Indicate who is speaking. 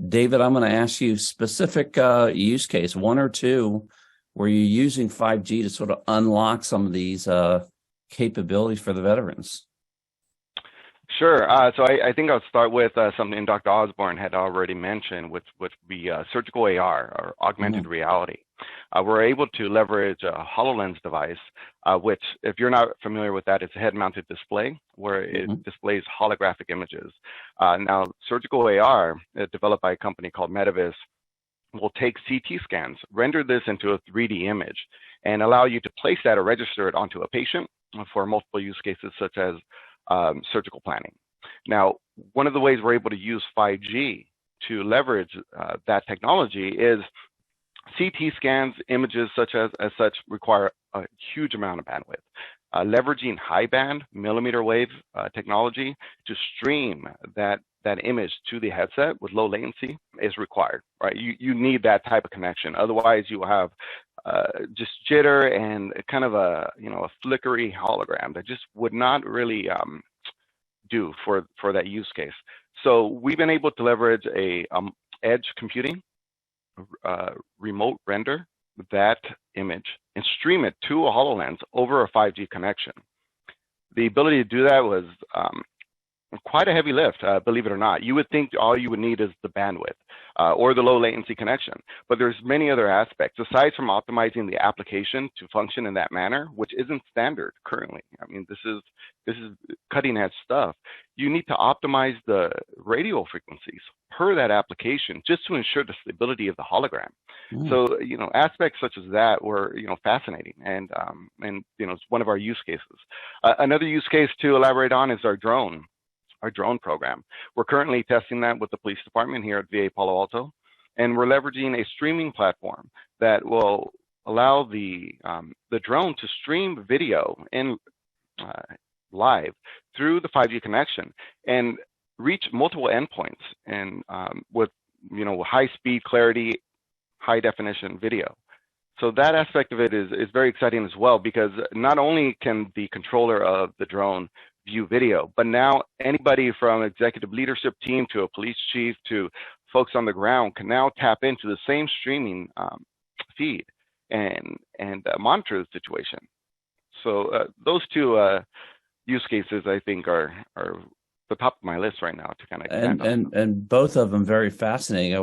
Speaker 1: David, I'm going to ask you specific use case, one or two, where you're using 5G to sort of unlock some of these capabilities for the veterans.
Speaker 2: Sure. So I think I'll start with something Dr. Osborne had already mentioned, which would be surgical AR, or augmented reality. We're able to leverage a HoloLens device, which, if you're not familiar with that, it's a head-mounted display where it displays holographic images. Now, surgical AR, developed by a company called Metavis, will take CT scans, render this into a 3D image, and allow you to place that or register it onto a patient for multiple use cases such as surgical planning. Now, one of the ways we're able to use 5G to leverage that technology is CT scans, images such as such require a huge amount of bandwidth. Leveraging high band millimeter wave technology to stream that image to the headset with low latency is required, right? You need that type of connection. Otherwise, you will have just jitter and kind of a flickery hologram that just would not really do for that use case. So we've been able to leverage a edge computing remote render that image and stream it to a HoloLens over a 5G connection. The ability to do that was quite a heavy lift, believe it or not. You would think all you would need is the bandwidth or the low latency connection, but there's many other aspects aside from optimizing the application to function in that manner, which isn't standard currently. I mean, this is cutting edge stuff. You need to optimize the radio frequencies per that application just to ensure the stability of the hologram. So, aspects such as that were, fascinating, and it's one of our use cases. Another use case to elaborate on is our drone program. We're currently testing that with the police department here at VA Palo Alto, and we're leveraging a streaming platform that will allow the drone to stream video in live through the 5G connection and reach multiple endpoints and with high speed, clarity, high definition video. So that aspect of it is very exciting as well, because not only can the controller of the drone view video, but now anybody from executive leadership team to a police chief to folks on the ground can now tap into the same streaming feed and monitor the situation. So those two use cases, I think, are the top of my list right now to kind of
Speaker 1: and both of them very fascinating.